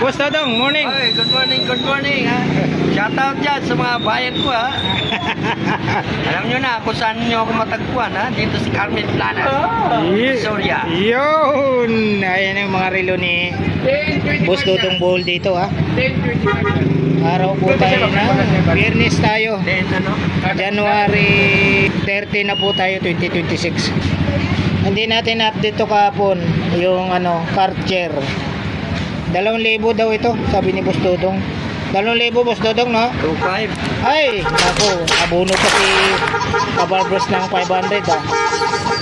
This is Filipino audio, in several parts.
Boss Dodong, morning. Oy, good morning ha. Shoutout dyan sa mga bayan ko ha. Alam nyo na kung saan nyo ako matagpuan ha. Dito sa Carmen Plana, Soria. Yun! Ayan yung mga relo ni Boss Dodong Bohol dito ha. Araw po tayo na. Biyernes tayo. Then ano? January 30 na po tayo, 2026. Hindi natin update to kahapon yung Karcher. 2,000 daw ito, sabi ni Boss Dodong. 2,000 Boss Dodong, no? 2.5. Ay, ako, abono pa si Kabarbers ng 500 ah.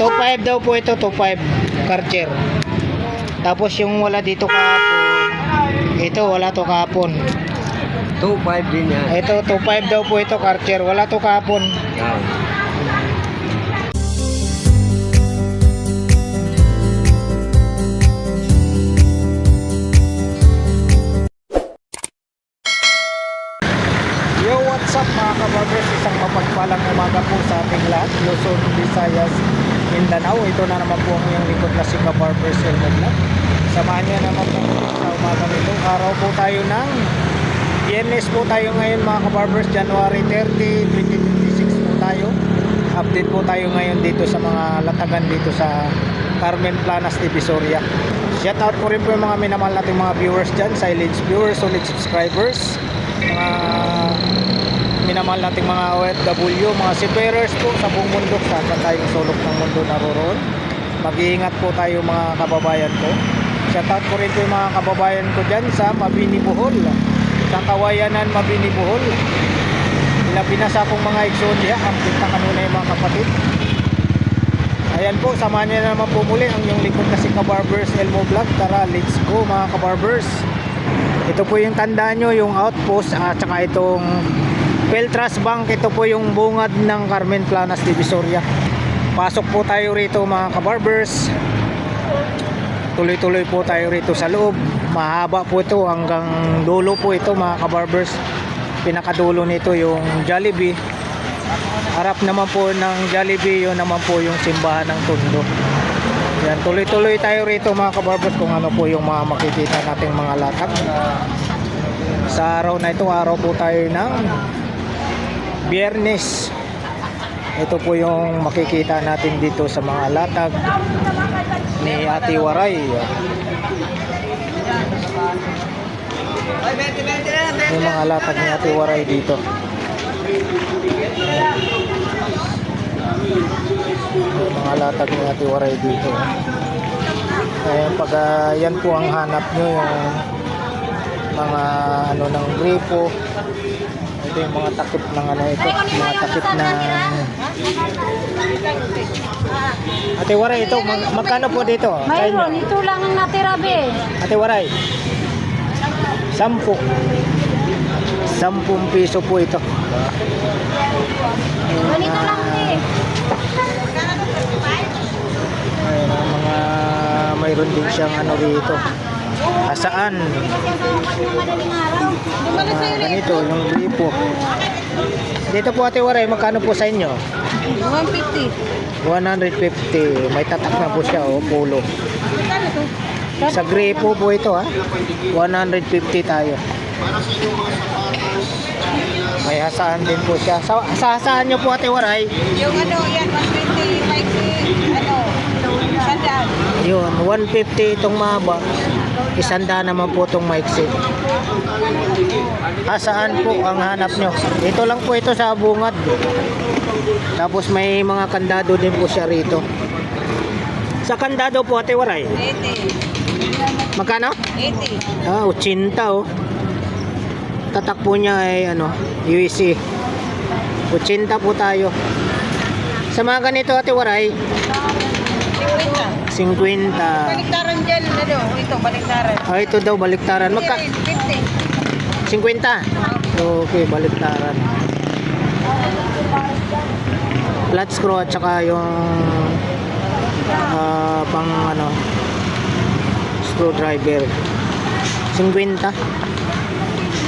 2.5 daw po ito, 2.5 Karcher. Tapos yung wala dito kahapon, ito wala to kahapon. 2.5 din yan. Ito 2.5 daw po ito Karcher, wala to kahapon. Yan. Yo, what's up mga kabarbers? Isang mapagpalang umaga po sa ating lahat, Luzon, Visayas, Mindanao. Ito na naman po ang iyong likod na si Kabarbers Elmo Vlog. Samahan niya naman po sa umaga nito. Araw po tayo ng Biyernes po tayo ngayon mga kabarbers, January 30, 2026 po tayo. Update po tayo ngayon dito sa mga latagan dito sa Carmen Planas, Divisoria. Shout out po rin po yung mga minamahal nating mga viewers dyan, silent viewers, solid subscribers, mga minamahal nating mga OFW, mga seafarers po sa buong mundo, saan man tayong sulok ng mundo naroon. Mag-iingat po tayo mga kababayan ko. Shout out po rin po yung mga kababayan ko dyan sa Mabini, Bohol, sa Kawayanan, Mabini, Bohol. Pinasa kong mga eksodya, ang kita kanuna yung mga kapatid. Ayan po, samahan niya naman po muli ang yung likod na si Kabarbers Elmo Vlog. Tara, let's go mga kabarbers. Ito po yung tandaan nyo, yung outpost at saka itong Peltras Bank. Ito po yung bungad ng Carmen Planas, Divisoria. Pasok po tayo rito mga kabarbers. Tuloy-tuloy po tayo rito sa loob. Mahaba po ito hanggang dulo po ito mga kabarbers. Pinakadulo nito yung Jollibee. Harap naman po ng Jollibee, yun naman po yung simbahan ng Tondo. Yan, tuloy-tuloy tayo rito mga kabarbers kung ano po yung mga makikita nating mga latag. Sa araw na ito, araw po tayo ng Biyernes. Ito po yung makikita natin dito sa mga latag ni Ate Waray. Yung mga latag ni Ate Waray dito. Yung mga latag ni Ate Waray dito. Pag yan po ang hanap nyo, yung mga ng gripo. Ito yung mga takip ng ito, mga takip na Ate Waray, ito magkano po dito? Mayroon, ito lang ang natira be. Ate Waray, 10 piso po ito. Ganito lang eh. Ayun, ang mga mayroon din siyang rito. Asaan? Ganito, yung gripo. Dito po Ate Waray, magkano po sa inyo? 150. 150. May tatak na po siya, pulo. Sa gripo po ito 150 tayo. May hasaan din po siya. Sa hasaan nyo po Ate Waray? Yung yan, 120, like, sandaan. Yun, 150 itong mahaba. 100 naman po itong maiksi. Saan po ang hanap nyo? Ito lang po ito sa bungad. Tapos may mga kandado din po siya rito. Sa kandado po Ate Waray? 80. Magkano? 80. 80 Tatak po niya ay UEC. 80 po tayo. Sa mga ganito Ate Waray? 50. Baliktaran dyan, ito, baliktaran. Ito daw baliktaran. 50. 50? Okay, baliktaran. Flat screw at saka yung pang screwdriver. 50.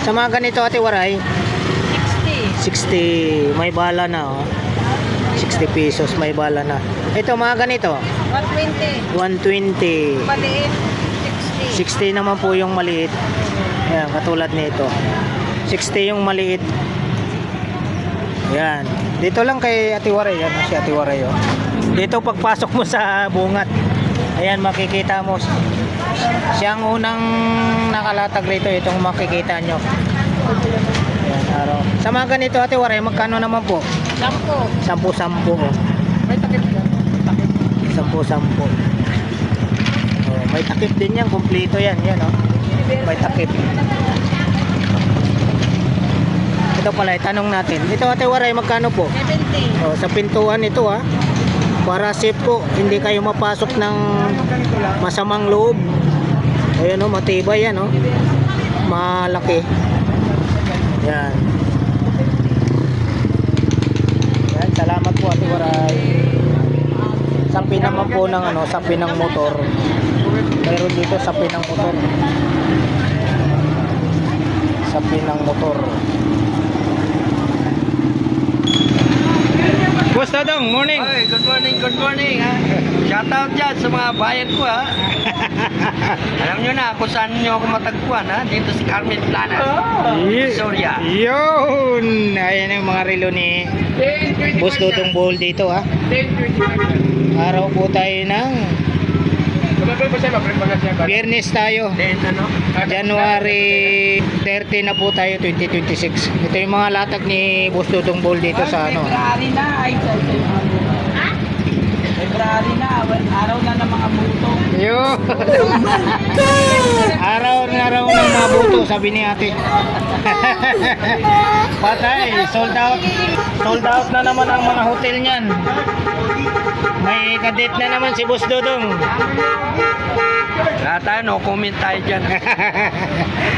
Sa mga ganito Ate Waray? 60. May bala na 60 pesos may bala na. Ito mga ganito? 120. 120. Maliit, 60 naman po yung maliit. Ayan, katulad nito. 60 yung maliit. Yan. Dito lang kay Ate Waray. Yan si Ate Waray. Oh. Dito pagpasok mo sa bungat. Ayan, makikita mo. Siyang unang nakalatag rito. Itong makikita nyo. Ayan, araw. Sa mga ganito Ate Waray, magkano naman po? 10. 10-10. Oh. May takip ka. 10-10. Oh, may takip din yan. Kompleto yan. Yan, oh. May takip. Ito pala, tanong natin. Ito Ate Waray, magkano po? 70. Oh, sa pintuan ito ha. Para safe po, hindi kayo mapasok ng masamang loob. Ayan oh, matibay yan oh. Malaki. Yan. Yan, salamat po Ate Waray. Sapi naman po ng ano, sapi ng motor. Meron dito sapi ng motor. Sapi ng motor. Boss Dodong, morning. Ay, good morning ha. Shoutout dyan sa mga bayan ko ha. Alam nyo na kung saan nyo ako matagpuan ha. Dito sa Carmen Planas, Soria. Yun! Ayan yung mga relo ni Boss Dodong Bowl dito ha. Araw po tayo ng Biyernes tayo. Then ano? January 30 na po tayo, 2026. Ito yung mga latag ni Boss Dodong Bowl dito sa ano. February na. Ay, February na. Araw na ng mga buto. Yun! Araw na raw ng mga buto, sabi ni ate. Patay, sold out. Sold out na naman ang mga hotel niyan. May kadate na naman si Boss Dodong. Lahat tayo, no comment tayo dyan.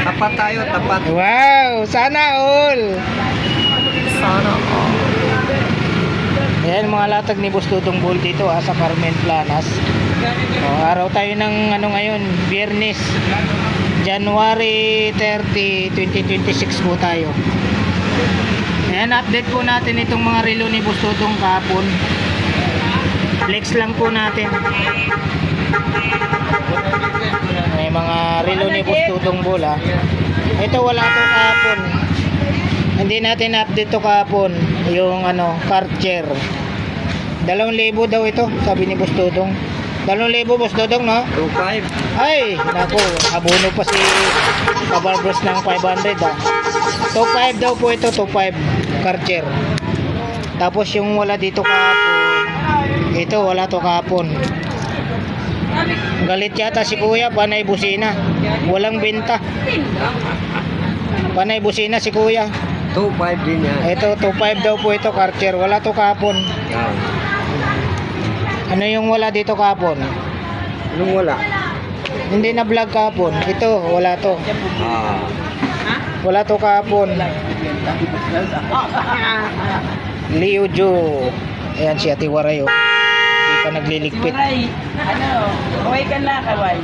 Tapat tayo, tapat. Wow, sana all. Sana. Ayan mga latag ni Boss Dodong Bowl dito sa Carmen Planas. Araw tayo ng ano ngayon, Biyernes, January 30, 2026 po tayo. Ayan, update po natin itong mga relo ni Boss Dodong kahapon. Flex lang po natin. May mga relo ni Boss Dodong Bowl ha. Ito wala to kahapon. Hindi natin update to kahapon. Yung ano, Karcher. 2,000 daw ito, sabi ni Boss Dodong. 2,000 Boss Dodong, no? 2.5. Ay, naku, abono pa si Kabarbers ng 500 ha. 2.5 daw po ito, 2.5 Karcher. Tapos yung wala dito kahapon, ito wala to kahapon. Galit yata si kuya, panay busina. Walang benta. Panay busina si kuya. 2.5 din yan. Ito, 2.5 daw po ito, Karcher. Wala to kahapon. Yan. Ano yung wala dito kahapon? Anong wala? Hindi na vlog kahapon. Ito, wala to. Ah. Wala to kahapon. Leo Jo. Ayan si Ate Waray. Oh. Hindi pa nagliligpit. Kaway, ano, kaway ka na, kaway.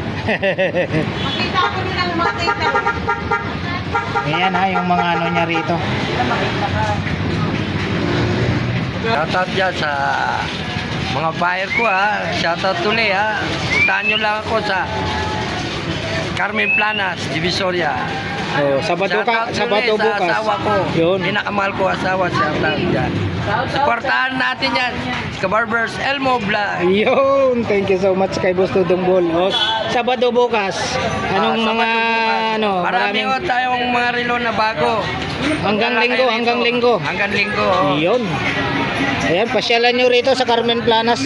Makita ko nilang makita. Ayan ha, yung mga ano niya rito. Makita ka. Shoutout dyan sa mga buyer ko ha. Shoutout tuloy ha. Puntahan nyo lang ako sa Carmen Planas, Divisoria. Oh, Sabado Shoutout tuloy bukas. sa asawa ko. Yun. Pinakamahal ko asawa. Shoutout dyan. Supportahan natin yan. Kabarbers Elmo Vlog. Yun, thank you so much kay Boss Dodong Bowl. Oh, Sabado bukas. Anong Sabado mga bukas. ano, Marami maraming ko tayong mga relo na bago. hanggang linggo. Hanggang linggo. Oh. Yun. Ayan, pasyalan nyo rito sa Carmen Planas.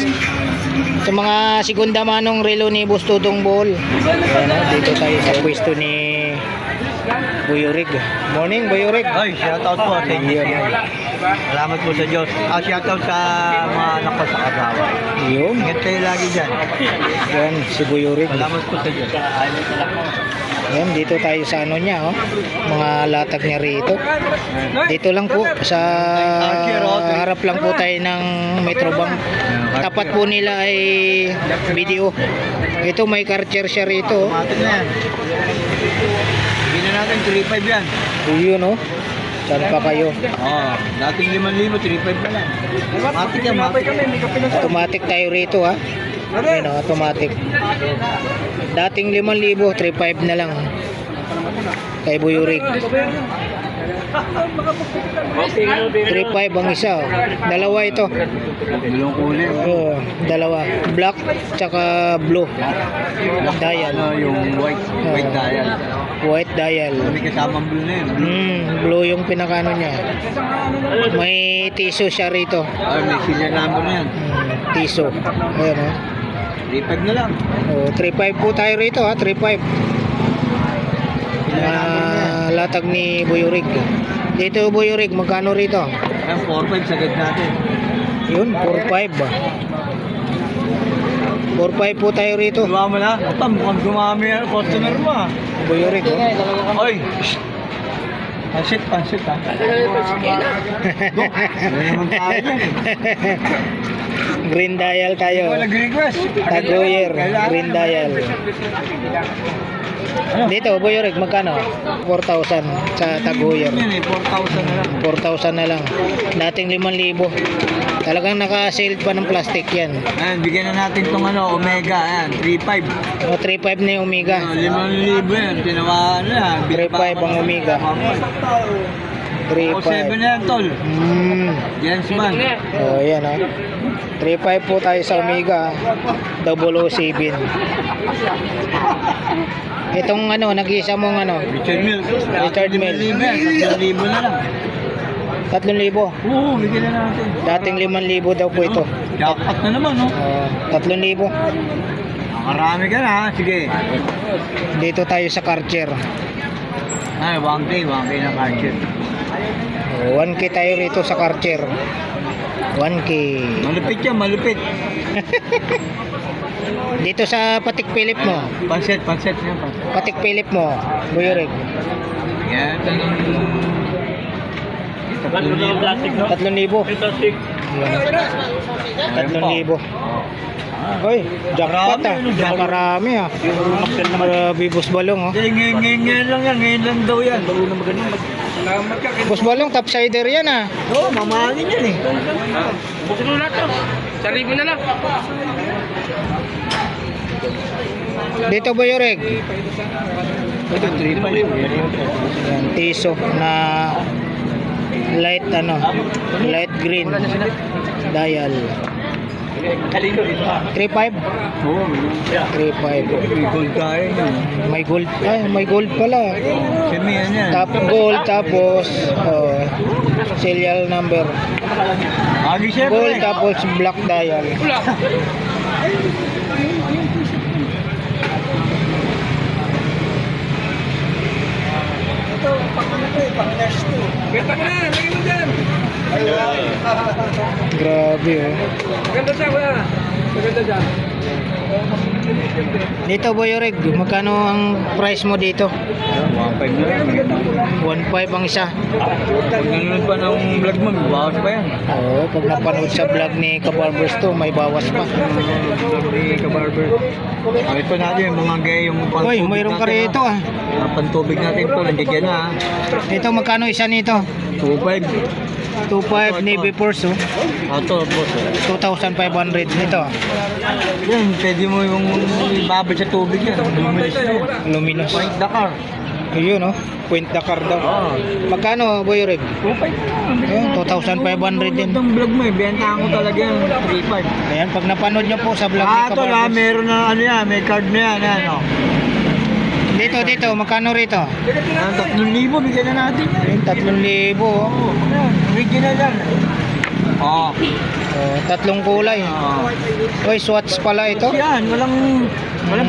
Sa mga segunda manong relo ni Boss Dodong Bowl. Ayan, dito tayo sa pwesto ni Buyorig. Morning, Buyorig. Ay, shoutout po. Thank you. Salamat po sa Diyos. Shoutout sa mga anak ko sa kasawa. Yun. Ingat kayo lagi dyan. Yan, si Buyorig. Salamat po sa Diyos. Ayan, dito tayo sa ano niya, oh. Mga latag niya rito. Dito lang po, sa harap lang po tayo ng Metrobank. Tapat po nila ay video. Ito, may Karcher siya rito. Matin na yan. Bina natin 3.5 yan. Yun, oh. Saan pa kayo? Oo. Dating 5,000, 3.5 na lang. Matik yan, matik. Automatic tayo rito, ha. Ayun o, automatic. Dating 5,000, 3,500 na lang. Kay Buyurig. 3,500 ang isa. Oh. Dalawa ito. Dalawang kulay. Oo, dalawa. Black tsaka blue. Dial. Yung white. White dial. White dial. May kasamang blue na yun. Blue yung pinakano niya. May tiso siya rito. Ay, may serial number na yan. Tiso. Ayan o. 3.5 na lang. Oh, 3,500 po tayo rito ha, 3,500. Latag ni Buyurig. Dito Buyurig, magkano rito? Ayan, 4.5 sagad natin. Yun, 4,500 ba? 4,500 po tayo rito. Diba mo na? Ata, mukhang dumami ang customer mo ah. Buyurig oh. Oy! Pansit ha. Ano naman tayo dyan eh. Green dial tayo. Wala nag-request. Tagoyer, green dial. Dito, Buyurig, magkano? 4,000 sa Tagoyer. Yan eh, 4,000 na lang. 4,000 na lang. Dating 5,000. Talagang naka-sealed pa ng plastic yan. Ayan, bigyan na natin tong Omega. Ayan, 3.5. O, 3,500 na yung Omega. 5,000 yan. Tinawaan na yan. 3,500 ang Omega. O 7 na yan, tol. Jensman. O, yan o. 3,500 po tayo sa Omega. 007. Itong nag-isa mong Richard Milk. Richard Milk. 5,000 yan. 3,000 na lang. 3,000. Oo, bigyan na natin. Dating 5,000 daw po ito. Jackpot na naman, no? 3,000. Marami ka na, ha? Sige. Dito tayo sa Karcher. Ay, 1K na budget. 1K tayo rito sa Karcher. 1K. Malupit yan, malupit. Dito sa Patik Philip mo. Panset yan, panset. Patik Philip mo. Buyurig. Yan. 3,000. 3,000. Hoy, jackpot ah. Marami ah. Bibos balong oh. Ngayon lang yan, ngayon lang daw yan. Bus balong topsider yan ah. Oo, mamahalin yan eh. Bukin mo lahat to. 1,000 na lang. Dito Buyurig. Ito, 3.5. Yan, tiso na light light green dial. 3,500. Oo, 3,500. may gold tayo yun. May gold. Ay, may gold pala. Semi yan yan. Gold tapos serial number. Agi syempre. Gold tapos black dial. Ito, pang nurse to. Benta mo na, lagay mo dyan. Grabe oh. Maganda siya, wala. Maganda dyan. Dito Buyurig, magkano ang price mo dito? 1.5 na lang. 1,500 ang isa. Pag nanonood pa ng vlog mo, bawas pa yan. Oo, pag napanood sa vlog ni Kabarbers to, may bawas pa. Vlog ni Kabarber. Ito natin yung mga gay, yung pantubig. Hoy, mayroon ka natin, rito ah. Yung pantubig natin to, nandiyan na. Ito, magkano isa nito? 2.5. 2,500 Navy Force oh. Ito, boss. 2,500 nito. Yan, pwede mo yung babad sa tubig yan. Luminis to. Luminous. Point Dakar. Ayun oh, Point Dakar daw. Oo. Magkano Buyurig? 2.5. Ayun, 2,500 din. Itong vlog mo eh, bentahan ko talaga yan, 3.5. Ayan, pag napanood nyo po sa vlog ni Ito lang, Kabarbers. meron na yan, may card na yan, ano. Dito, magkano rito? Ang 3,000, bigyan na natin yan. Ayun, 3,000 oh. Oo, yan, original yan. Oo. Oh, 3 kulay. Hoy, Swatch pala ito. Yan, walang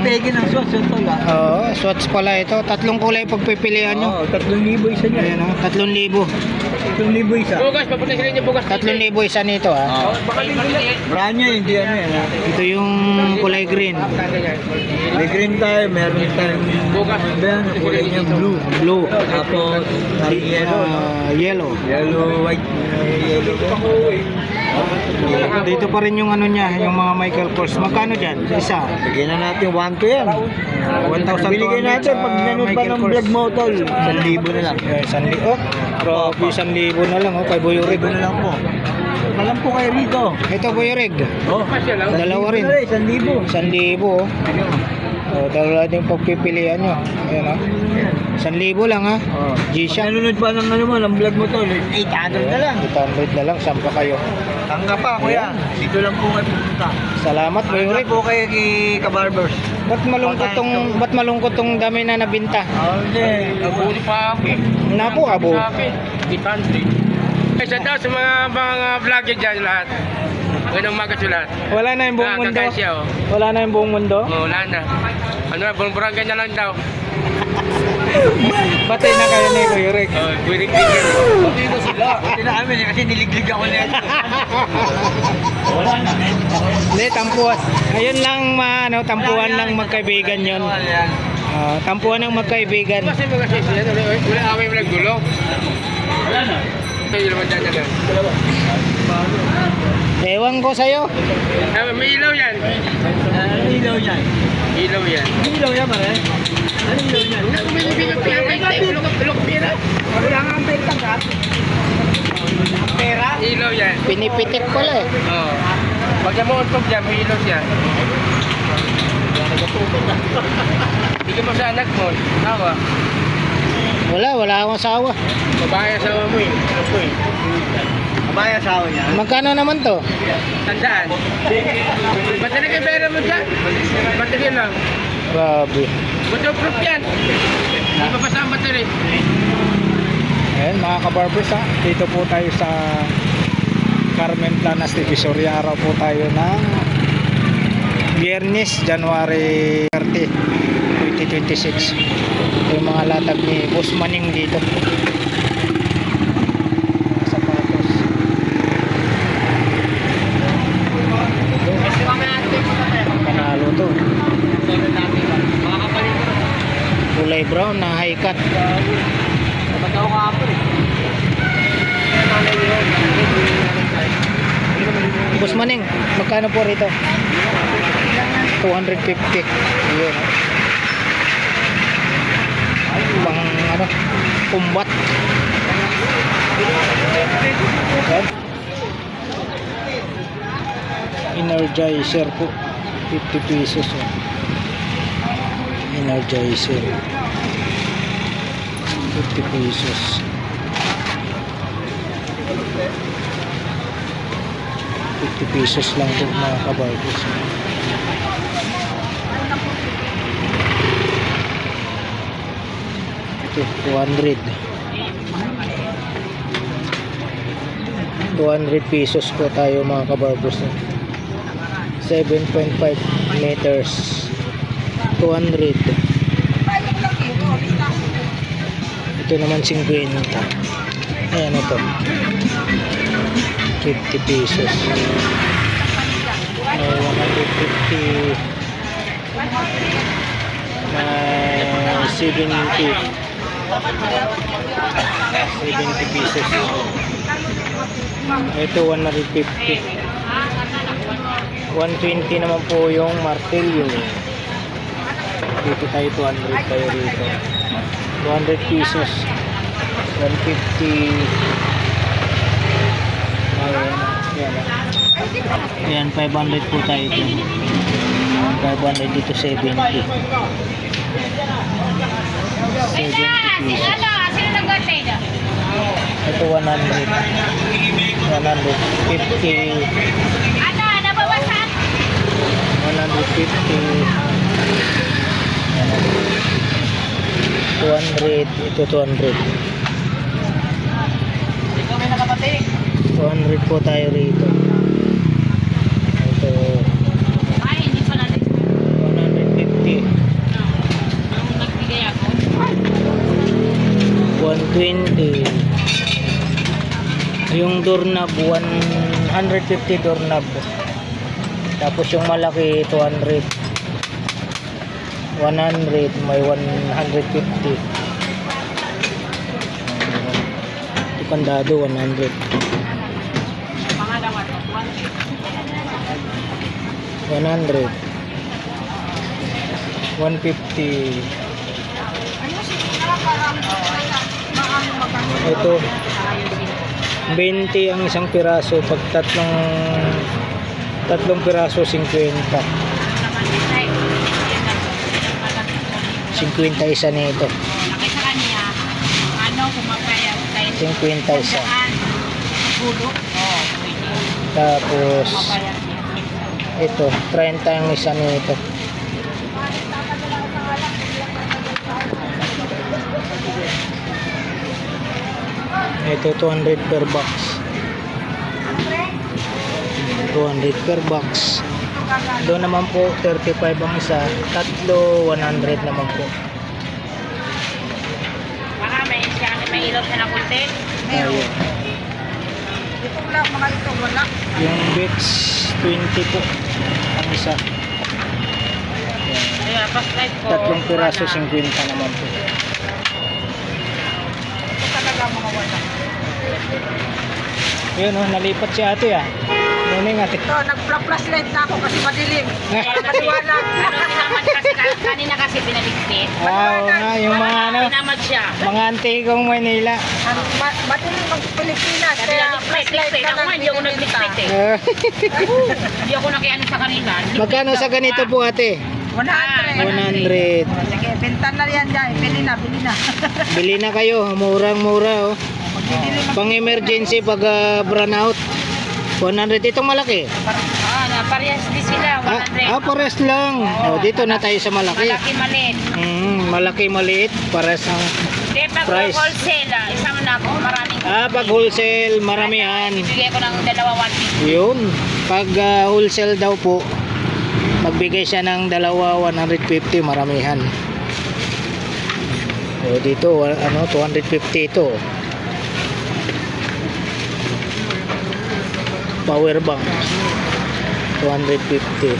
peke ng sauce, ito lang. Oo, Swatch pala ito. 3 kulay pagpipilian nyo. Oo, 3,000 isa niya. Ayan oh, 3,000. 3,000 isa. Bugas, papunta sa inyo bugas. 3,000 isa nito ah. Oo. Brand niya, hindi ano yan. ha? Ito yung kulay green. May green tayo, meron tayong bukas. Yan, kulay niya blue. Blue. Tapos, yellow. Yellow. Yellow, white. Yellow. Dito pa rin yung niya, yung mga Michael Kors. Magkano dyan? Isa. Bigyan na natin 1K yan. 1,200 Biligay natin pag nanood pa Michael ng Kors. vlog mo, tol. 1,000 na lang. 1,000. Oh, grabe 1,000 na lang oh, kay Buyurig. 1,000 na lang po. Alam po kayo rito. Ito Kuya Reg. Oh, Dalawa rin. 1,000. 1,000 oh. Oh, dalawa din pagpipilian nyo. Ayan oh. 1,000 lang ha. Oh. G-Shock. Nanonood pa ng ano mo, ng vlog mo to, 800 na lang. 800 na lang. Saan pa kayo? Tangga pa, kuya. Dito lang po kayo pupunta. Salamat Kuya Tangga Reg. po kayo kay Kabarbers. Ba't malungkot tong dami na nabinta? Hindi. Nabuli pa ako. Napo abo. 800. Isa daw sa mga vlogger dyan lahat. Ganang umaga sa lahat. Wala na yung buong mundo. Kakasya, oh. Wala na yung buong mundo. Oh, wala na. Ano na, burang ganyan lang daw. Patay na kayo ni Kuya Reg. Oh, birig-birig. Pati na sila. Pati na kami kasi niliglig ako nito. Wala na. Hindi, tampuan. Ayun lang, tampuan ng magkaibigan yon. Tampuan ng magkaibigan. Kasi mga sisiyan, wala away mo naggulo. Wala na. Ito yung naman dyan yan. Ewan ko sa'yo. May ilaw yan. Ilaw yan. Ilaw yan. Ilaw yan, pare. Ano ilaw yan? Tulog pira. Wala nga ang benta ka. Pera? Ilaw yan. Pinipitik ko lang eh. Oo. Pag namuuntog dyan, may ilaw siya. Hindi ka pa sa anak mo. Nawa. Wala akong asawa. Babae asawa mo eh. Ako eh. Abaya asawa niya. Magkano naman to? Tandaan. Ba't talaga yung pera mo dyan? Baterya lang. Grabe. Waterproof yan. Hindi pa basta ang baterya. Ayan mga kabarbers ha. Dito po tayo sa Carmen Planas Divisoria. Araw po tayo ng Biyernes, January 30, 2026. Ito yung mga latag ni Boss Maning dito. Sapatos. Panalo to. Kulay brown na high cut. Matao ka po eh. Boss Maning, magkano po rito? 250. Ayun. Pang ano, kumbat. Ayan. Energizer po. 50 pesos. Energizer. 50 pesos. 50 pesos lang po mga kabarbers. Ito, 200. 200 pesos po tayo mga kabarbers. 7.5 meters. 200. Ito naman 50. Ayan ito. 50 pesos. 150. 70. 70 pesos. Ito 150. 120 naman po yung martilyo. Dito tayo 200 tayo rito. 200 pesos. 150. Ayan, 500 po tayo dito. 500 dito 70. 70 pesos. Sino nag-birthday na? Ito 100. 150. Ano, nabawasan? 150. 200. Ito 200. 200 po tayo rito. Ito Ay, hindi pa natin. 150. Nung nagbigay ako. 120. Yung doorknob 150 doorknob. Tapos yung malaki 200. 100 may 150. Ito kandado 100. Pangalawa to, 100. 150. Ito 20 ang isang piraso. Pag tatlong piraso, 50. 50 isa nito. Laki sa kanya, ano, kumapayag tayo. 50 isa. Bulok? Oo, pwede. Tapos, Kumapayag niya. ito, 30 ang isa nito. Ito, 200 per box. 200 per box. Doon naman po, 35 ang isa. Tatlo, 100 naman po. Baka may ilaw siya na kunti. Ayun. Ito wala, mga ito wala. Yung Beats, 20 po ang isa. Ayan, paslight ko. Tatlong piraso, wala. 50 naman po. Ito talaga mga wala. Yun, oh, nalipat si ate ah. Nuning ate. Ito, nag-flashlight na ako kasi madilim. Maliwanag. Tinamad kasi, kanina kasi pinaligpit. Oo nga, yung mga ano, Tinamad siya. mga antigong Manila. Madilim ang Pilipinas. Kaya flashlight na lang Hindi ako nagligpit eh. Hindi ako nakiano sa kanila. Magkano sa ganito po ate? 100. 100. Sige, benta na yan dyan. Bili na, bili na. Bili na kayo, murang-mura oh. Pang emergency pag brown out. 100 itong malaki. Parehas din sila. 100. Pares lang. Oh, dito na tayo sa malaki. Malaki maliit. Malaki maliit, pares ang Hindi, pag Price. wholesale, isama na ako. Maraming. pag wholesale, maramihan. Bibigay ko ng 2 150. Yun. Pag wholesale daw po, magbigay siya ng 150, maramihan. O dito, 250 ito. Power bank. 250.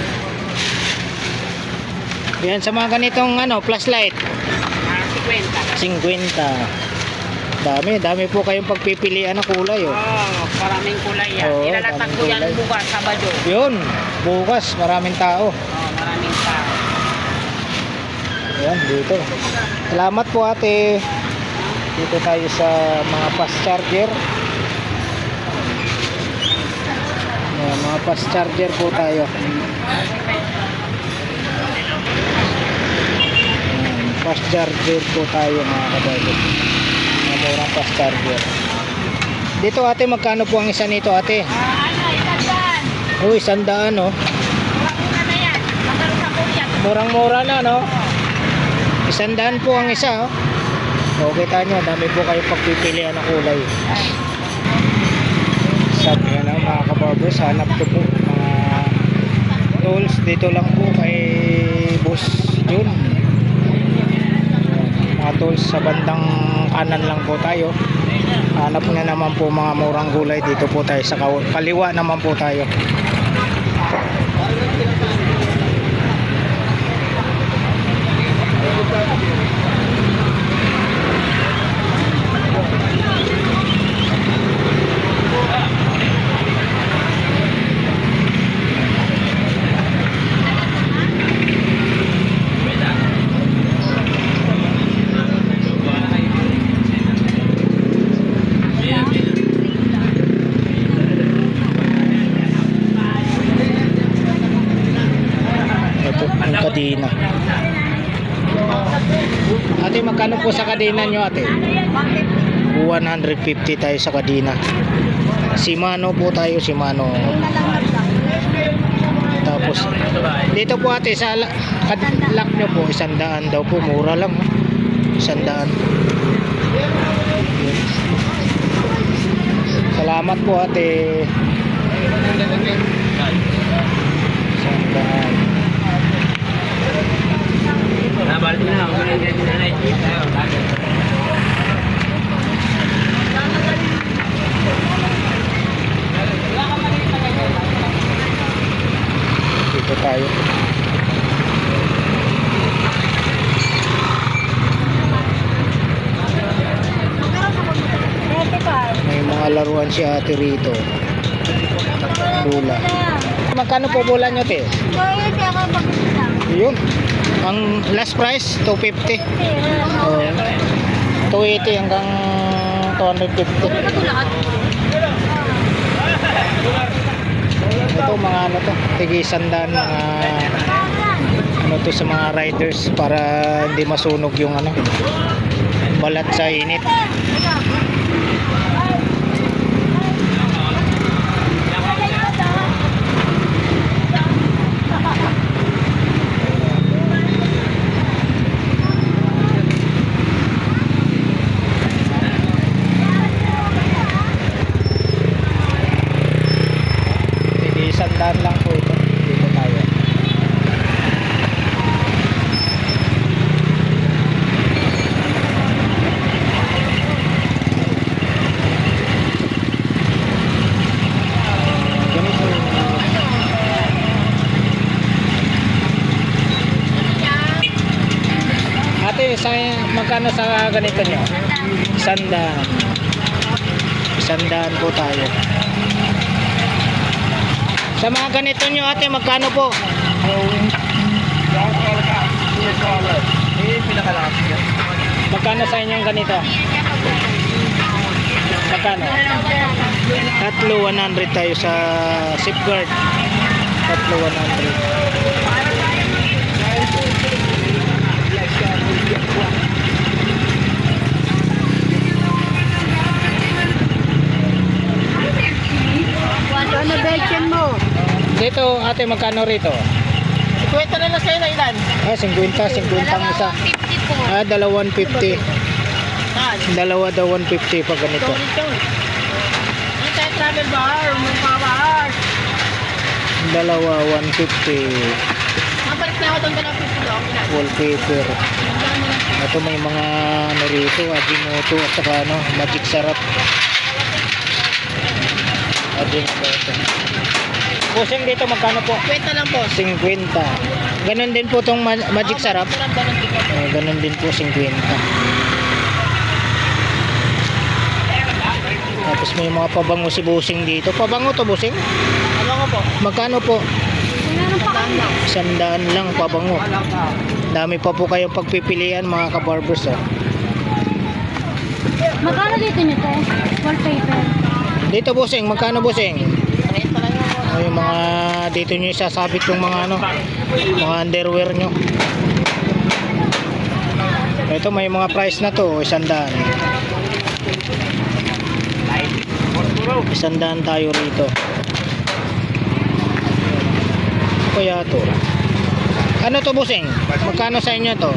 Yan sa mga ganitong flashlight. 50. Dami po kayong pagpipilian ng kulay oh. Maraming kulay yan. Oo, Ilalatag ko maraming yan kulay. bukas, Sabado. Yun, bukas maraming tao. Maraming tao. Ayan, dito. Salamat po ate. Dito tayo sa mga fast charger. Ayan, mga fast charger po tayo. Ayan, fast charger po tayo mga kabayo. Mga murang fast charger. Dito ate, magkano po ang isa nito ate? Isandaan. Uy, 100 oh. Mura na yan. Magkaroon sa kuya. Murang-mura na no? 100 po ang isa oh. O kita nyo, dami po kayo pagpipilian ng kulay. Sabi yan mga kabarbers, hanap ko po mga tools dito lang po kay Boss Jun. Mga tools sa bandang kanan lang po tayo. Hanap na naman po mga murang gulay, dito po tayo sa kaliwa naman po tayo. Ito ang kadena. Ate, magkano po sa kadena nyo ate? 150 tayo sa kadena. Shimano po tayo, Shimano. Tapos dito po ate sa lock nyo po 100 daw po, mura lang 100. Salamat po ate. 100. Dito tayo. May mga laruan si ate rito. Bola. Magkano po bola nyo te? Yun. Ang last price 250. Oh, 280 hanggang 250. Ito mga ano to, tig-100 mga ano to sa mga riders para hindi masunog yung ano balat sa init. Tig-100 lang po ito. Dito tayo. Ganito. Ate, magkano sa ganito nyo? 100. 100 po tayo. Sa mga ganito nyo ate, magkano po? Magkano sa inyong ganito? Magkano? Tatlo 100 tayo sa safeguard. Tatlo 100. Ano bedyan mo? Dito ate, magkano rito? Kwenta na lang sa'yo na ilan? Ah, 50 ang isa. 50 po. Ah, 250. Saan? Dalawa daw 150 pag ganito. Ito. Ano tayo travel bar? Magpapahar. Dalawa 150. Mabalik na ako doon ka na pipilo. Wallpaper. Ito may mga ano rito, Ajinomoto at saka ano, Magic Sarap. Ajinomoto. Pusing dito magkano po? Kwenta lang po. 50. Ganon din po tong Magic Sarap. Ganon din po 50. Tapos may mga pabango si Busing dito. Pabango to Busing? Ano ko po? Magkano po? Sandaan lang. 100 lang pabango. Dami pa po kayong pagpipilian mga kabarbers. Oh. Magkano dito nyo to? Wallpaper. Dito Busing, magkano Busing? Kwenta lang yung Ay, mga dito nyo isasabit yung mga ano, mga underwear nyo. Ito may mga price na to, 100. 100 tayo rito. Ano kaya to? Ano to Busing? Magkano sa inyo to?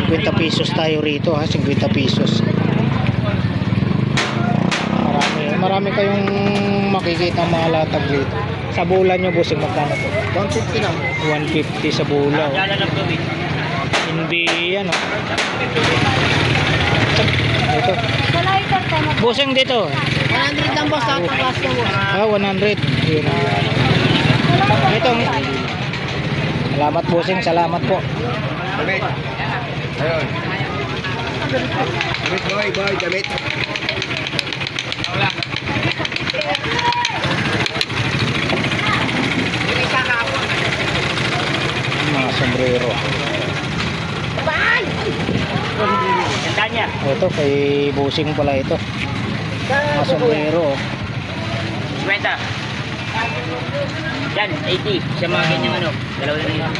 50 pesos tayo rito ha, 50 pesos. Marami kayong makikita mga latag dito. Sa bulan nyo Busing, magkano po? 150 lang. 150 sa bula. Hindi yan oh. Ito. Busing dito. 100 lang boss. Sa class ko. Ah, 100. Yun. Ito. Salamat Busing, salamat po. Ayun. Damit boy, damit. Mga sombrero. Ganda niya. Ito kay Busing pala ito. Mga sombrero. Oh. Kwenta. Yan, 80. Sa mga ganyan ano. Dalawa lang yun.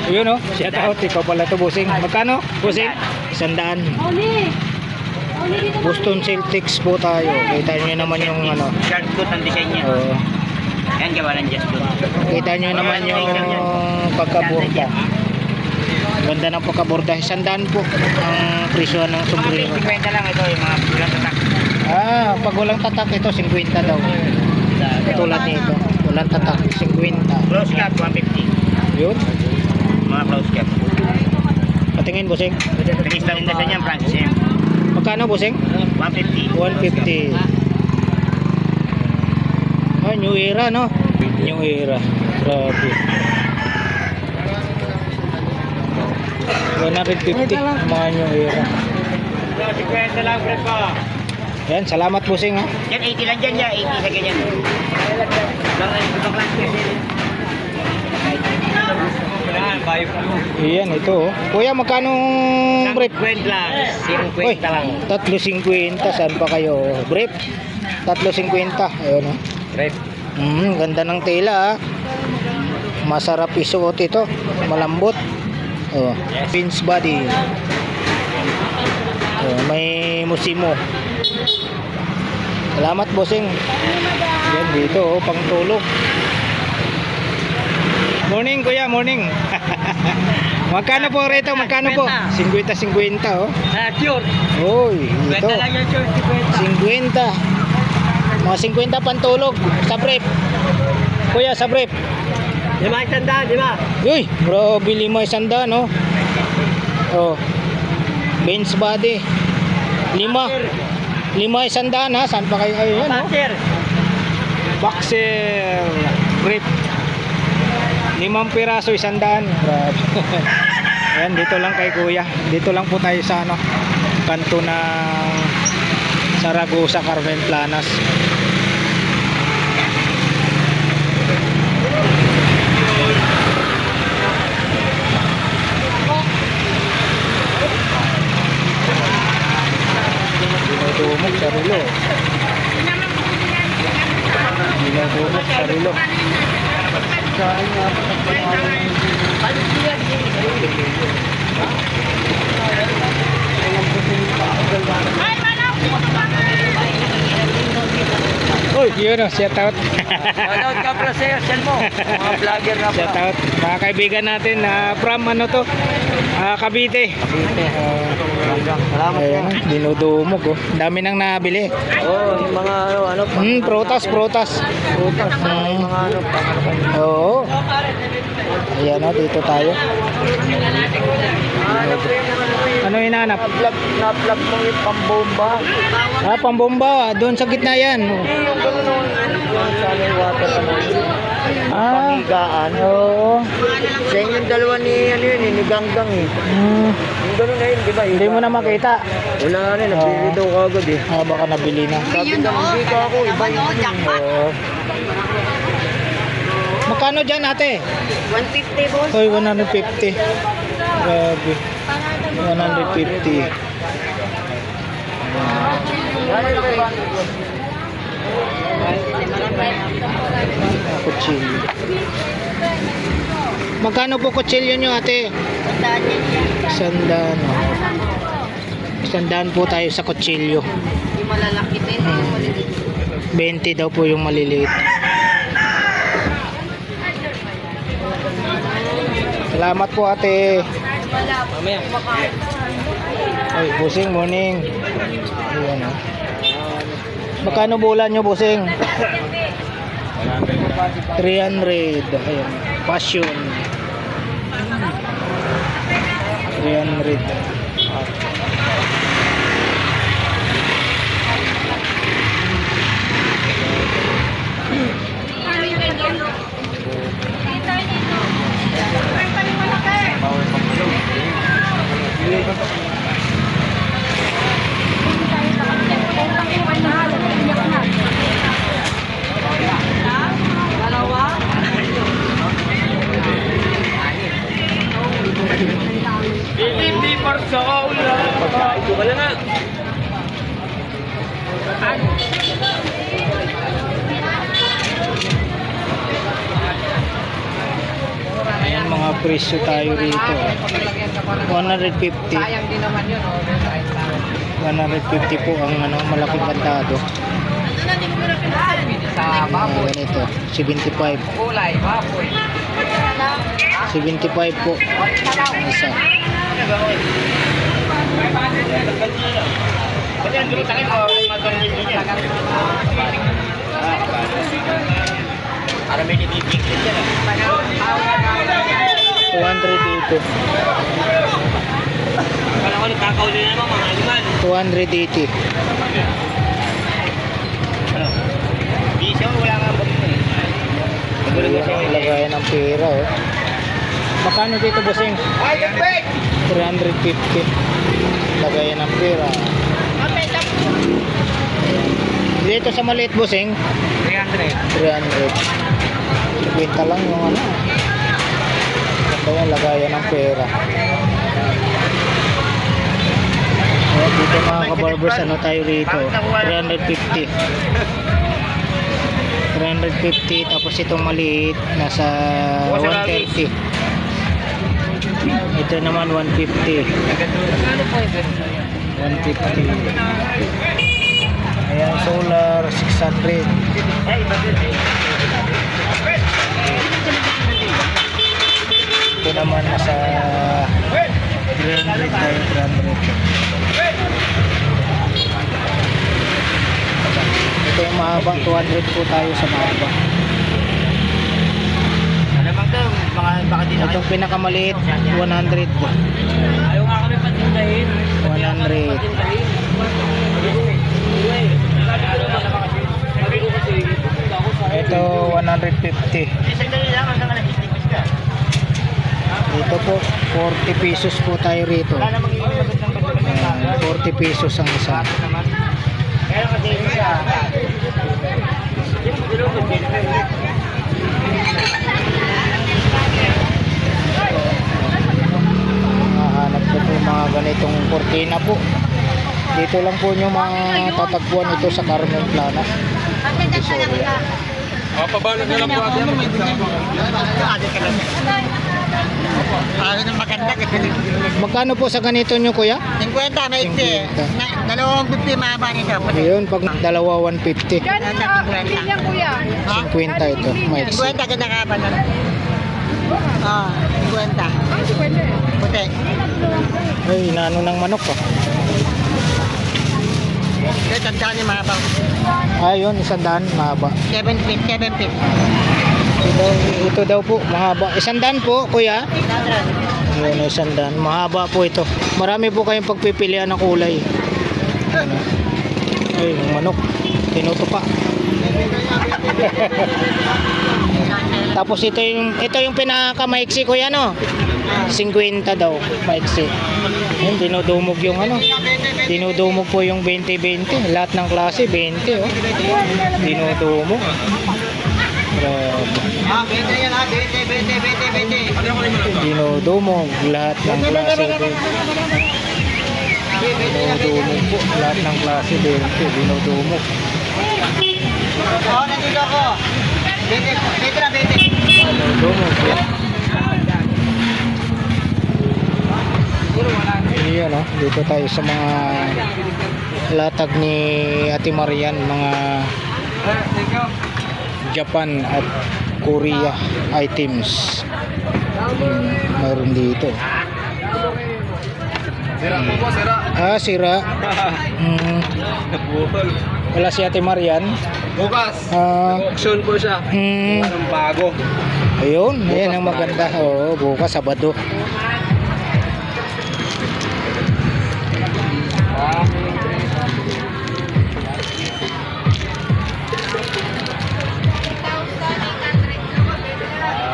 Yun oh, shout out, ikaw pala to Busing. Magkano? Busing? 100. Oli! Oli dito na. Boston Celtics po tayo. Kita nyo naman yung ano. Short coat ang design niya. Oh, Yan, gawa ng just coat. kita nyo naman yung pagkaborda. Ganda ng pagkaborda. 100 po ang presyo ng sombrero. 50 lang ito yung mga bulan tatak. Ah, pag walang tatak ito 50 daw. Tulad nito. Walang tatak 50. Close cap, 150. Yun. Mga close cap. Patingin Busing. Finish lang yung design niya, Francis M. Magkano Busing? 150. 150. Ah, new era no? New era. Grabe. 150 mga new era. 50 lang, Fred pa. Yan, salamat Busing ha. Yan, 80 lang dyan, 80 sa ganyan. Ibang class kasi. Bayo pa. Iyan, ito oh. Kuya, magkano brief? 50 lang. Uy, 3.50. Saan pa kayo? Brief? 3.50. Ayun oh. Red. Ganda ng tela ah. Masarap isuot ito. Malambot. Oh, Pins body. Oh, may musimo. Salamat, bossing. Yan dito oh, pang tulog. Morning kuya, morning. Magkano po rito? Magkano po? 50-50 oh. Sure. Uy, ito. Lang yan, sure. 50. Mga 50 pantulog sa brief. Kuya, sa brief. 5 sandaan, 5. Uy, bro, bili mo 100 no. Oh. Bench body. 5. 5 100 ha. Saan pa kayo? Ayun, no? Sir. Boxer. Brief. 5 piraso 100. Grabe. Ayan, dito lang kay kuya. Dito lang po tayo sa ano, kanto ng Saragosa, Carmen Planas. Dinudumog sa rilo. Dinudumog sa rilo. Uy, yun o, shout out. Shoutout ka pala sa'yo, sel mo. Mga vlogger na Shout out. Mga kaibigan natin from ano to? Cavite. Salamat. Ayan, dinudumog oh. Dami nang nabili. Oh, yung mga ano. Prutas. Prutas. Mga ano. Oo. Ayan o, dito tayo. Ano hinanap? Na-vlog mo yung pambomba. Pambomba. Doon sa gitna yan. Yung gano'n. Yung sana yung water ano. Panghigaan. Oo. Siya yung dalawa ni ano yun, ni Ganggang eh. Yung gano'n na yun, di ba? Hindi mo na makita. Wala na rin, nabili daw kagad eh. Baka nabili na. Sabi ka, hindi ka ako, iba yun. Oo. Magkano dyan ate? 150 boss. Hoy, 150. Grabe. 150. Kutsilyo. Magkano po kutsilyo nyo ate? 100. 100 po tayo sa kutsilyo. Yung malalaki din, yung maliliit. 20 daw po yung maliliit. Salamat po ate. Mamaya. Ay, busing, morning. Ayan o. Magkano bulan nyo, busing? 300. Ayan. Passion. 300. Hindi parsa ka ulan. Ito ka lang nga. Ayan, mga presyo tayo rito. 150. Sayang din naman yun. 150 po ang ano, malaking kantado. Sa baboy. Ayan ito, 75. Kulay, baboy. 75 po. Isa. Para may nitibigit yan. 200 dito. Kala ko nagkakauli na naman mga aliman. 280. Di siya, wala nga ba dito eh. Ayan, lagayan ng pera oh. Magkano dito bossing? 350. Lagayan ng pera. Dito sa maliit bossing 300. 300. 50 lang yung ano. Ito yung lagayan ng pera. Ayan, dito mga kabarbers, ano tayo rito? 350. 350, tapos itong maliit nasa 130. Ito naman 150. 150. Ayan, solar 600. Ito naman nasa 300 tayo, 300. Ito yung mahaba, 200 po tayo sa mahaba. Alamang to, baka di na Itong pinakamaliit, 100. Ayaw nga kami patindahin. 100. Ito 150. Dito po 40 pesos po tayo rito. 40 pesos ang isa. Hanap ko po mga ganitong kortina po. Dito lang po nyo matatagpuan ito sa Carmen Plana. Pabalot na lang po ate. Magkano po sa ganito nyo kuya? 50, may 50. Dalawang 50 mahaba nito. Ayun, pag dalawa 150. Yan kuya. 50 ito. Maiksi. 50 ganda ka ba nun? Oo, 50. Puti. Ay, inaano ng manok pa. Ito, tandaan yung mahaba. Ayun, 100 mahaba. 7 feet, 7 feet. Ito daw po, mahaba. 100 po, kuya. Ayun, 100. Mahaba po ito. Marami po kayong pagpipilian ng kulay. Ano? Ay, yung manok. Tinutupa. Tapos ito yung pinakamaiksi kuya, no? 50 daw, maiksi. Yun, dinudumog yung ano. Dinudumog po yung 20-20. Lahat ng klase, 20, oh. Dinudumog. Grabe. Dinudumog. Lahat ng klase, 20. Dinudumog po. Lahat ng klase, 20. Dinudumog. Oo, nandito ako. 20. Dinudumog. Iyan, oh. Dito tayo sa mga latag ni Ate Marian, mga Japan at Korea items. Mayroon dito. Sira po po, sira. Ah, sira. Wala si Ate Marian. Bukas. Auction po siya. Ang bago. Ayun, ayan ang maganda. Oo, bukas Sabado.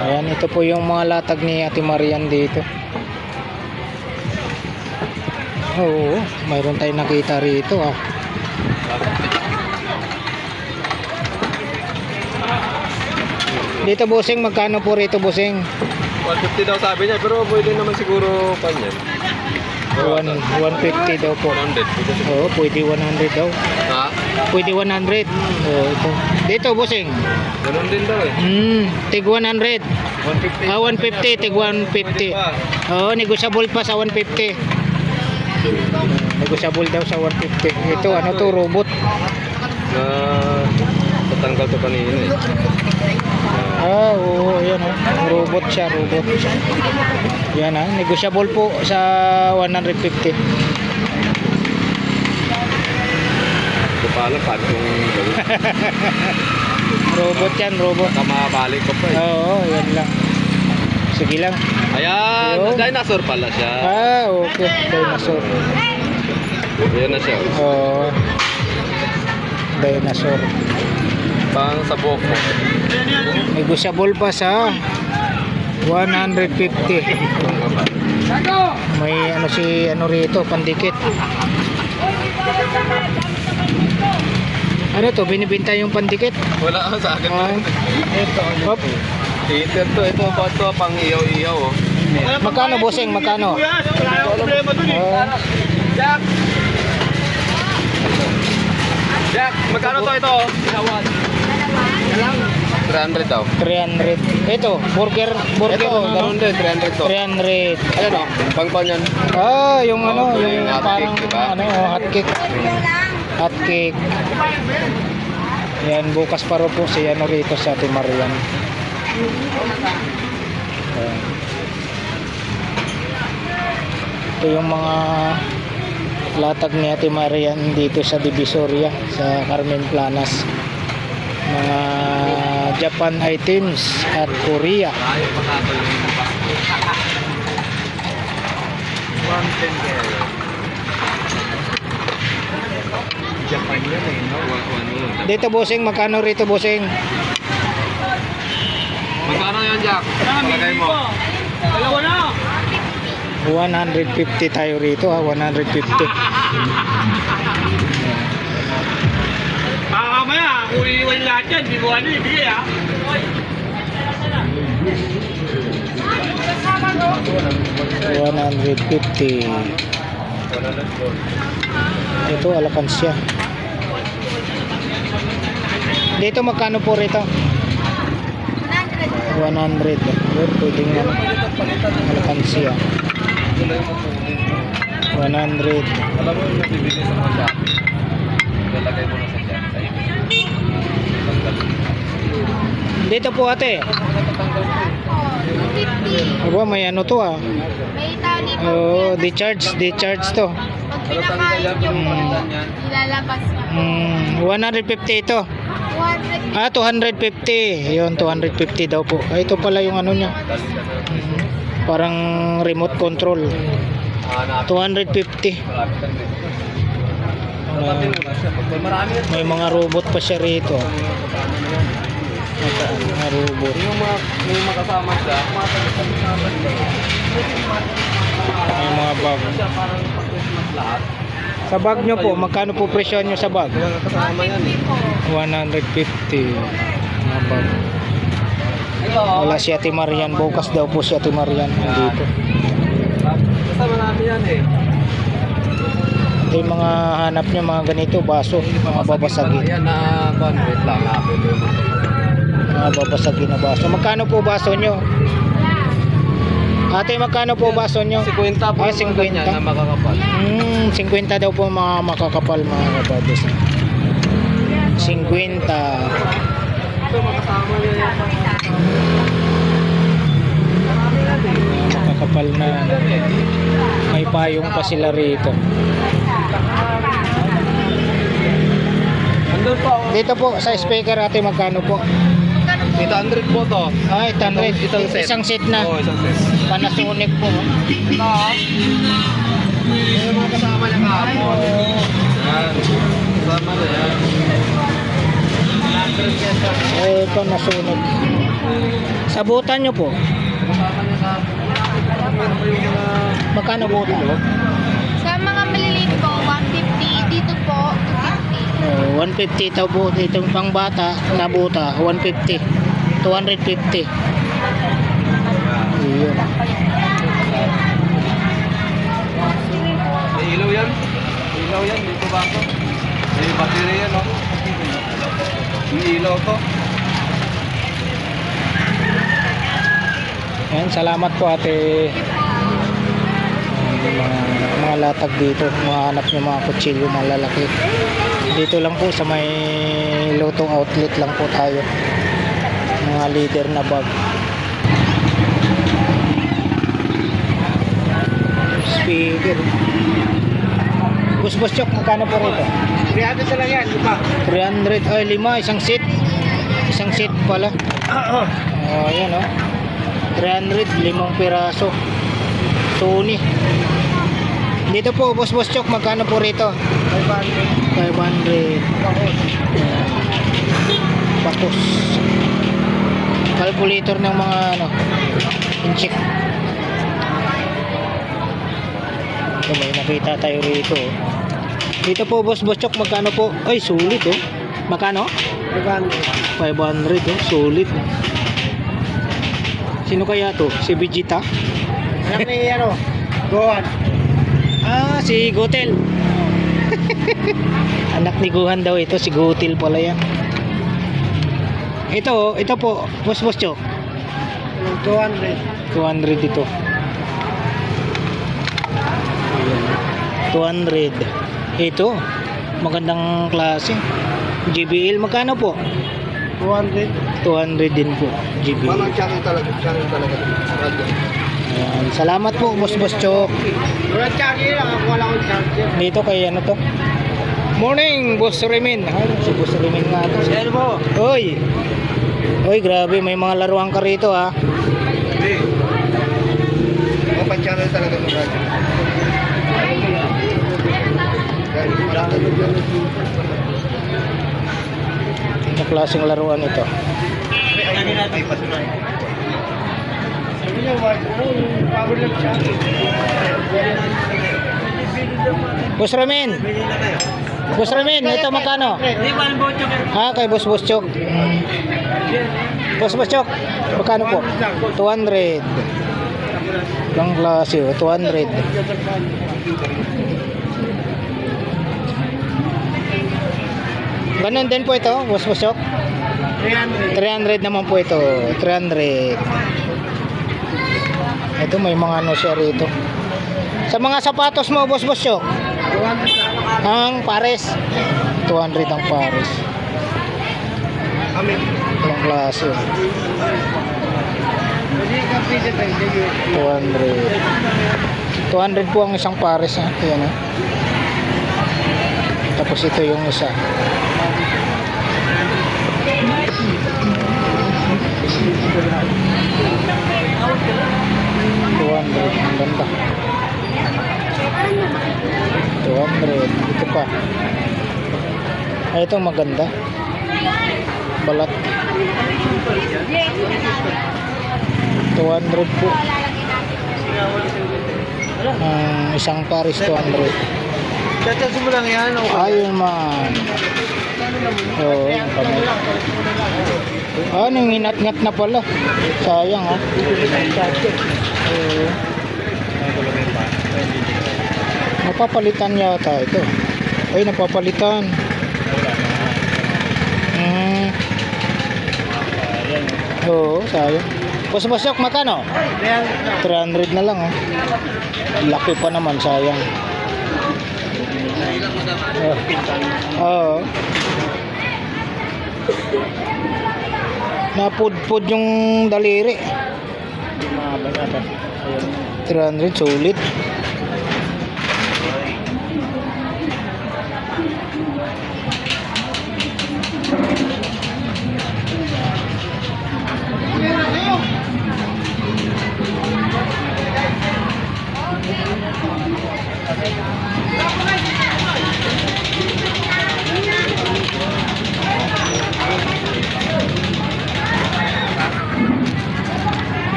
Ayan, ito po yung mga latag ni Ate Marian dito. Oo, mayroon tayong nakita rito, ah. Dito busing, magkano po rito busing? 150 daw sabi niya, pero pwede naman siguro pa niya. 150 daw po. 100. Oo, pwede 100 daw. Ha? Pwede 100. Oo, ito. Dito busing. Ganun din daw eh. Tig 100. 150. 150, tig 150. Oo, negotiable pa sa 150. Negotiable daw sa 150. Ito, ano to, robot. Na tatanggal to kanina eh. Ah, oo, yan oh. Robot siya, robot. Yan ah, negotiable po sa 150. Ito pa lang, paano kung gawin? Robot yan, robot. Baka mabalik ko pa eh. Oo, yan lang. Sige lang. Ayan, Ayun. dinosaur pala siya. Ah, okay. Dinosaur. Ayan na siya. Oo. Dinosaur. Pang sa buhok mo. Negotiable pa sa 150. May ano si ano rito, pandikit. Ano to, binibenta yung pandikit? Wala ka sa akin. Ah, Ito. hop. Heater to. Ito ba ito pang iyaw-iyaw oh. Magkano, bossing? Magkano? Wala nang problema dun eh. Oh, Jack! Jack, magkano to ito? Ginawan. 300 daw. 300. Ito, burger. Ito, Ano? 300 to. 300. Ayan o, pang yan. Ah, yung ano, Okay, yung hot parang cake, diba? ano, hot cake. Hot cake. Yan, bukas pa rin po si ano rito sa Ate Marian. Ayan. Ito yung mga latag ni Ate Marian dito sa Divisoria, sa Carmen Planas. Mga Japan items at Korea. Japan yan eh, no? Dito, bossing, magkano rito, bossing? Magkano yan, Jack? Palagay mo. Dalawa na! 150 tayo rito, ha, 150. Mamaya, kung iiwan lahat yan, di mo ano, ibigay ha. 150. Ito, alakansya. Dito, magkano po rito? 100. Good, pwede nga. Alakansya. 100. Alam mo yung nabibili sa mga Jack? Lalagay mo na sa Jack. Dito po, ate. Aba, may ano to, ah. May tali po. Oh, decharge to. Pag pinakain nyo po, ilalabas na. 150 ito. 100. Ah, 250. Yun, 250 daw po. Ah, ito pala yung ano niya. Parang remote control. 250. May mga robot pa siya rito. Mga robot. Yung mga kasama siya, May mga bag. parang pag-Christmas lahat. Sa bag nyo po, magkano po presyo nyo sa bag? Mga kasama yan eh. 150. Mga bag. Wala si Ate Marian. Bukas daw po si Ate Marian dito. Basta marami yan eh. Ito yung mga hanap nyo, mga ganito, baso, mga babasagin. Yan na, wait lang, napin mo yung Mga babasagin na baso. Magkano po baso nyo? Ate, magkano po baso nyo? 50 po Ah, yung mga ganyan na 50. makakapal. 50 daw po mga makakapal, mga kababos. 50. Makakapal na. May payong pa sila rito. Andun pa oh. Dito po sa speaker, ate, magkano po? 800 po to. Ah, 800. Isang set na. Oo, isang set. Panasonic po. Ito ah. Yung mga kasama niya kahapon. Yan. Kasama na yan. Eh, Panasonic. Sabutan nyo po. Kasama niya kahapon. Meron pa yung mga... Magkano butan? Sa mga maliliit po, 150. Dito po, 250. 150 daw po. Itong pang bata na buta, 150. 250. Yun. May ilaw yan. May ilaw yan. Dito ba ito? May battery yan oh. May ilaw to. Yan, salamat po, ate. Mga latag dito, mga hanap nyo, mga kutsilyo, mga lalaki. Dito lang po sa may Lotto outlet lang po tayo. Mga leader na bag. Speaker. Bus chok, magkano po rito? 300 na lang yan, lima. 300, ay 5, isang seat. Isang seat pala. Oh, ayan oh. 300, 5 piraso. Sony. Dito po, boss chok, magkano po rito? 500. Bakos. Calculator ng mga ano, incheck. Ito, may nakita tayo rito. Dito po, boss chok, magkano po? Ay, sulit oh. Magkano? 500 oh, sulit. Sino kaya to? Si Vegeta? Anak ni ano? Gohan. Ah, si Gutel. Anak ni Guhan daw ito, si Gutil pala yan. Ito po, Boss Chok. 200. 200 ito. Ayan. 200. Ito, magandang klase. JBL, magkano po? 200. 200 din po, JBL. channel talaga. Ayan. Salamat po, Boss Chok. Walang charger lang, wala akong charger. Dito kay ano to? Morning, Boss Remin. Ay, si Boss Remin nga to. Ano po? Oy. Oy, grabe, may mga laruan ka rito ha. Hindi. Open channel talaga ng radyo. Ang klaseng laruan ito. Ay, pasunan. Boss Remin. Boss Remin, ito magkano? Ha, kay Boss Chok. Boss Chok, magkano po? 200. Ang klase, 200. Ganun din po ito, Boss Chok. 300 naman po ito. 300. Ito may mga ano siya rito. Sa mga sapatos mo, Boss Chok. Ang pares. 200 ang pares. Ang klase. 200. 200 po ang isang pares. Ayan, ha? Tapos ito yung isa. Ang ganda. 200. Ito pa. Ay, ito maganda. Balat. 200 po. Isang pares 200. Tatasin mo lang yan. Ayun man. Oo, kamay. Ano yung inat-ngat na pala. Sayang ha. Oo. Napapalitan yata ito. Ay, napapalitan. Oo, sayang. Boss Chok, magkano? 300 na lang oh. Laki pa naman, sayang. Oo. Napudpud yung daliri. 300, sulit.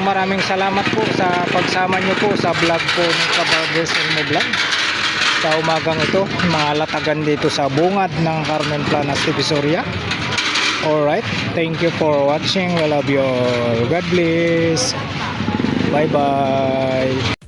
Maraming salamat po sa pagsama nyo po sa vlog po ng Kabarbers Elmo Vlog sa umagang ito, mga latagan dito sa bungad ng Carmen Planas, Divisoria. Alright, thank you for watching. We love you all. God bless. Bye bye.